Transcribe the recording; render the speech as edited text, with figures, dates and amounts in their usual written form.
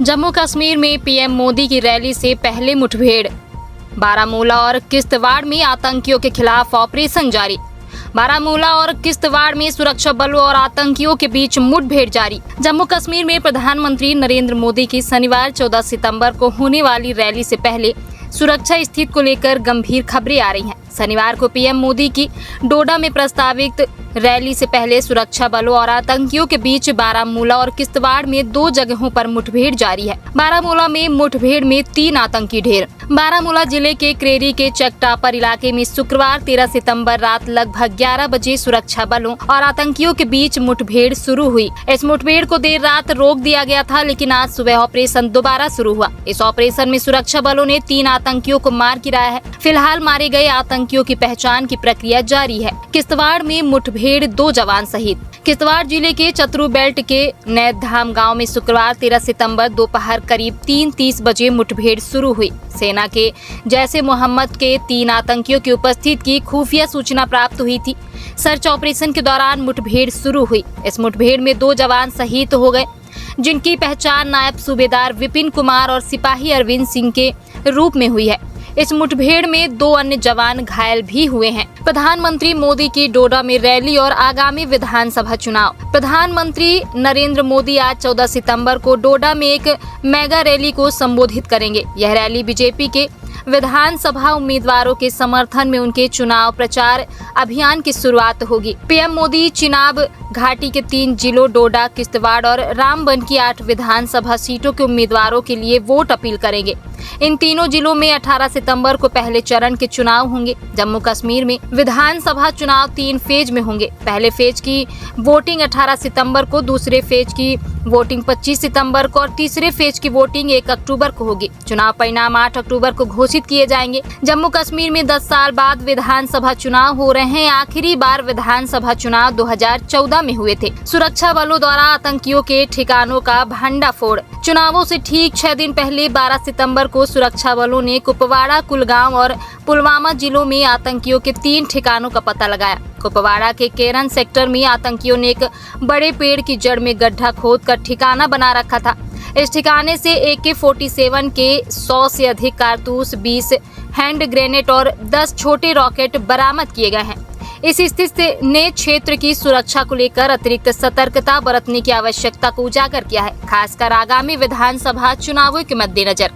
जम्मू कश्मीर में पीएम मोदी की रैली से पहले मुठभेड़। बारामूला और किश्तवाड़ में आतंकियों के खिलाफ ऑपरेशन जारी। बारामूला और किश्तवाड़ में सुरक्षा बलों और आतंकियों के बीच मुठभेड़ जारी। जम्मू कश्मीर में प्रधानमंत्री नरेंद्र मोदी की शनिवार 14 सितंबर को होने वाली रैली से पहले सुरक्षा स्थिति को लेकर गंभीर खबरें आ रही हैं। शनिवार को पीएम मोदी की डोडा में प्रस्तावित रैली से पहले सुरक्षा बलों और आतंकियों के बीच बारामूला और किश्तवाड़ में 2 जगहों पर मुठभेड़ जारी है। बारामूला में मुठभेड़ में 3 आतंकी ढेर। बारामूला जिले के क्रेरी के चकटापर इलाके में शुक्रवार 13 सितंबर रात लगभग 11 बजे सुरक्षा बलों और आतंकियों के बीच मुठभेड़ शुरू हुई। इस मुठभेड़ को देर रात रोक दिया गया था, लेकिन आज सुबह ऑपरेशन दोबारा शुरू हुआ। इस ऑपरेशन में सुरक्षा बलों ने 3 आतंकियों को मार गिराया है। फिलहाल मारे गए आतंकियों की पहचान की प्रक्रिया जारी है। किश्तवाड़ में मुठभेड़ 2 जवान शहीद। किश्तवाड़ जिले के चतरू बेल्ट के नैधाम गांव में शुक्रवार 13 सितंबर दोपहर करीब 3:30 बजे मुठभेड़ शुरू हुई। सेना के जैश ए मोहम्मद के 3 आतंकियों की उपस्थिति की खुफिया सूचना प्राप्त हुई थी। सर्च ऑपरेशन के दौरान मुठभेड़ शुरू हुई। इस मुठभेड़ में 2 जवान शहीद हो गए, जिनकी पहचान नायब सूबेदार विपिन कुमार और सिपाही अरविंद सिंह के रूप में हुई है। इस मुठभेड़ में 2 अन्य जवान घायल भी हुए हैं। प्रधानमंत्री मोदी की डोडा में रैली और आगामी विधानसभा चुनाव। प्रधानमंत्री नरेंद्र मोदी आज 14 सितंबर को डोडा में एक मेगा रैली को संबोधित करेंगे। यह रैली बीजेपी के विधानसभा उम्मीदवारों के समर्थन में उनके चुनाव प्रचार अभियान की शुरुआत होगी। पीएम मोदी चिनाब घाटी के 3 जिलों डोडा, किश्तवाड़ और रामबन की 8 विधानसभा सीटों के उम्मीदवारों के लिए वोट अपील करेंगे। इन तीनों जिलों में 18 सितंबर को पहले चरण के चुनाव होंगे। जम्मू कश्मीर में विधानसभा चुनाव 3 फेज में होंगे। पहले फेज की वोटिंग 18 सितंबर को, दूसरे फेज की वोटिंग 25 सितंबर को और तीसरे फेज की वोटिंग 1 अक्टूबर को होगी। चुनाव परिणाम 8 अक्टूबर को घोषित किए जाएंगे। जम्मू कश्मीर में 10 साल बाद विधानसभा चुनाव हो रहे हैं। आखिरी बार विधानसभा चुनाव 2014 में हुए थे। सुरक्षा बलों द्वारा आतंकियों के ठिकानों का भंडाफोड़। चुनावों से ठीक 6 दिन पहले 12 सितंबर को सुरक्षा बलों ने कुपवाड़ा, कुलगाम और पुलवामा जिलों में आतंकियों के 3 ठिकानों का पता लगाया। कुपवाड़ा के केरन सेक्टर में आतंकियों ने एक बड़े पेड़ की जड़ में गड्ढा खोदकर ठिकाना बना रखा था। इस ठिकाने से AK-47 के 100 से अधिक कारतूस, 20 हैंड ग्रेनेड और 10 छोटे रॉकेट बरामद किए गए हैं। इस स्थिति ने क्षेत्र की सुरक्षा को लेकर अतिरिक्त सतर्कता बरतने की आवश्यकता को उजागर किया है, खासकर आगामी विधानसभा चुनावों के मद्देनजर।